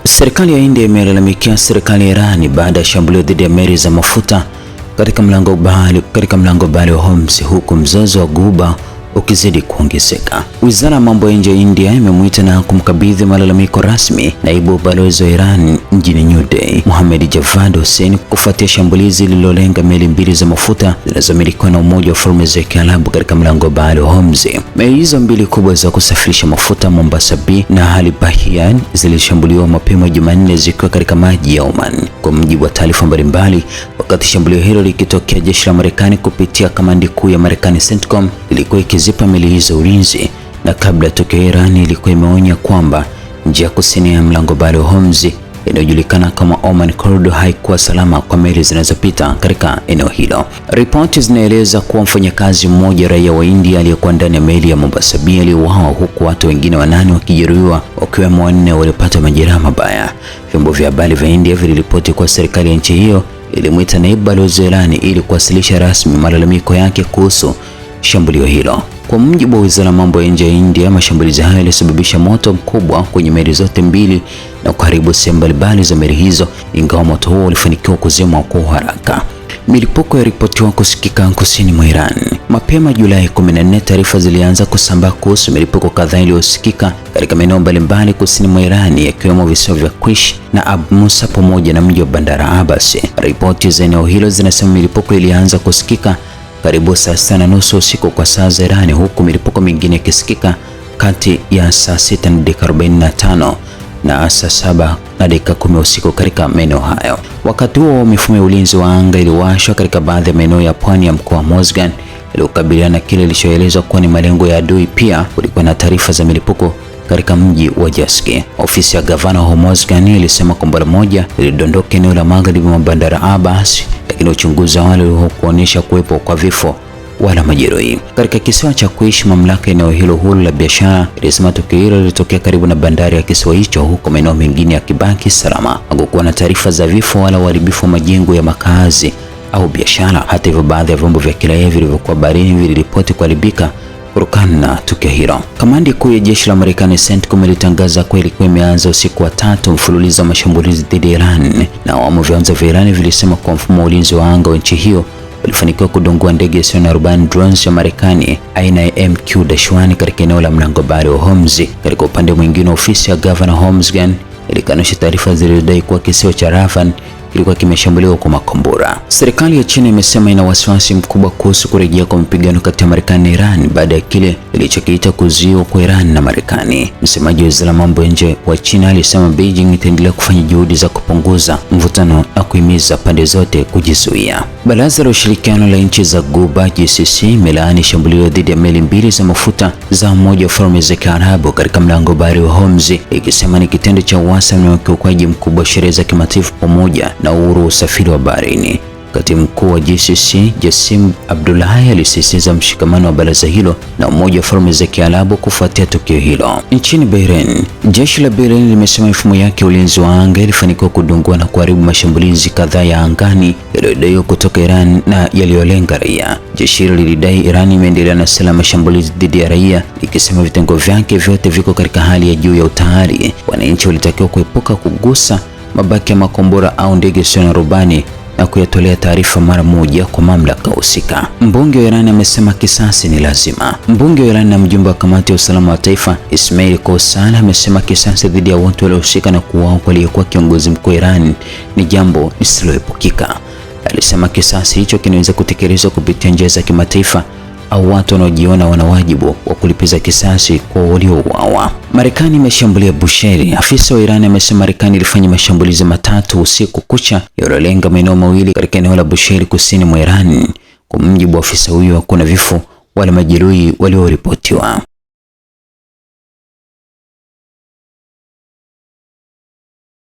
Serikali ya India imelalamikia serikali ya Iran baada ya shambulio dhidi ya meli za mafuta katika mlango bahari wa Hormuz, huku mzozo wa Ghuba ukizidi kuongezeka. Wizara ya mambo ya nje ya India imemwita na kumkabidhi malalamiko rasmi naibu balozi wa Iran mjini New Delhi, Mohammad Javad Hussein, kufuatia shambulizi lililolenga meli mbili za mafuta zinazomilikiwa na Umoja wa Falme za Kiarabu katika mlango bahari wa Hormuz. Meli hizo mbili kubwa za kusafirisha mafuta, Mombasa B na Al Bahyan, zilishambuliwa mapema Jumanne zikiwa katika maji ya Oman, kwa mujibu wa taarifa mbalimbali. Wakati shambulio hilo likitokea, jeshi la Marekani kupitia kamandi kuu ya Marekani CENTCOM ilikuwa ikizipa meli hizo ulinzi, na kabla ya tukio, Iran ilikuwa imeonya kwamba njia kusini ya mlango bahari wa Hormuz inayojulikana kama Oman Corridor haikuwa salama kwa meli zinazopita katika eneo hilo. Ripoti zinaeleza kuwa mfanyakazi mmoja raia wa India aliyekuwa ndani ya meli ya Mombasa B aliuawa, huku watu wengine 8 wakijeruhiwa, wakiwemo 4 waliopata majeraha mabaya. Vyombo vya habari vya India viliripoti kuwa serikali ya nchi hiyo ilimwita naibu balozi wa Iran ili kuwasilisha rasmi malalamiko yake kuhusu shambulio hilo. Kwa mujibu wa Wizara ya mambo ya nje ya India, mashambulizi hayo yalisababisha moto mkubwa kwenye meli zote mbili na kuharibu sehemu mbalimbali za meli hizo, ingawa moto huo ulifanikiwa kuzimwa kwa haraka. Milipuko yaripotiwa kusikika kusini mwa Iran. Mapema Julai 14, taarifa zilianza kusambaa kuhusu milipuko kadhaa iliyosikika katika maeneo mbalimbali kusini mwa Iran, yakiwemo visiwa vya Quish na Abu Musa pamoja na mji wa Bandar Abbas. Ripoti za eneo hilo zinasema milipuko ilianza kusikika karibu saa 6:30 usiku kwa saa za Iran, huku milipuko mingine ikisikika kati ya saa 6 na dakika 45 na saa 7 na dakika 10 usiku katika maeneo hayo. Wakati huo, mifumo ya ulinzi wa anga iliwashwa katika baadhi ya maeneo ya pwani ya mkoa wa Mozgan ili kukabiliana na kile kilichoelezwa kuwa ni malengo ya adui. Pia kulikuwa na taarifa za milipuko katika mji wa Jaski. Ofisi ya gavana wa Mozgan ilisema kombora moja lilidondoka eneo la magharibi mwa Bandar Abbas, lakini uchunguzi wa awali ulikuonyesha kuwepo kwa vifo wala majeruhi. Katika kisiwa cha Quish, mamlaka eneo hilo huru la biashara ilisema tukio hilo lilitokea karibu na bandari ya kisiwa hicho, huko maeneo mengine yakibaki salama. Hakukuwa na taarifa za vifo wala uharibifu wa majengo ya makazi au biashara. Hata hivyo, baadhi ya vyombo vya kiraia vilivyokuwa baharini viliripoti kuharibika kutokana na tukio hilo. Kamandi kuu ya jeshi la Marekani CENTCOM ilitangaza kuwa ilikuwa imeanza usiku wa 3 mfululizo wa mashambulizi dhidi ya Iran, na awamu vyanzo vya Iran vilisema kwa mfumo wa ulinzi wa anga wa nchi hiyo ulifanikiwa kudungua ndege isiyo na rubani drones ya Marekani aina ya MQ-1 katika eneo la mlango bahari wa Hormuz. Katika upande mwingine, ofisi ya gavana Hormuzgan ilikanusha taarifa zilizodai kuwa kisiwa cha Ravan kilikuwa kimeshambuliwa kwa makombora. Serikali ya China imesema ina wasiwasi mkubwa kuhusu kurejea kwa mapigano kati ya Marekani na Iran baada ya kile ilichokiita kuzuiwa kwa Iran na Marekani. Msemaji wa Wizara ya mambo ya nje wa China alisema Beijing itaendelea kufanya juhudi za kupunguza mvutano na kuhimiza pande zote kujizuia. Baraza la ushirikiano la nchi za Ghuba GCC imelaani shambulio dhidi ya meli mbili za mafuta za Umoja wa Falme za Kiarabu katika mlango bahari wa Hormuz, ikisema ni kitendo cha uasi na ukiukwaji mkubwa wa sheria za kimataifa pamoja na uhuru wa usafiri wa baharini. Katibu mkuu wa GCC Jassim Abdullahi alisisitiza mshikamano wa baraza hilo na Umoja wa Falme za Kiarabu kufuatia tukio hilo. Nchini Bahrain, jeshi la Bahrain limesema mifumo yake ya ulinzi wa anga ilifanikiwa kudungua na kuharibu mashambulizi kadhaa ya angani yaliyodaiwa kutoka Iran na yaliyolenga raia. Jeshi hilo lilidai Iran imeendelea na sala mashambulizi dhidi ya raia, likisema vitengo vyake vyote viko katika hali ya juu ya utayari. Wananchi walitakiwa kuepuka kugusa mabaki ya makombora au ndege zisizo na rubani na kuyatolea taarifa mara moja kwa mamlaka husika. Mbunge wa Iran amesema kisasi ni lazima. Mbunge wa Iran na mjumbe wa kamati ya usalama wa taifa Ismail Kossar amesema kisasi dhidi ya watu waliohusika na kuuawa kwa aliyekuwa kiongozi mkuu wa Iran ni jambo lisiloepukika. Alisema kisasi hicho kinaweza kutekelezwa kupitia njia za kimataifa au watu wanaojiona wana wajibu wa kulipiza kisasi kwa waliouawa. Marekani imeshambulia Bushehr. Afisa wa Iran amesema Marekani ilifanya mashambulizi 3 usiku kucha yaliyolenga maeneo mawili katika eneo la Bushehr kusini mwa Iran. Kwa mujibu wa afisa huyo, hakuna vifo wala majeruhi walioripotiwa.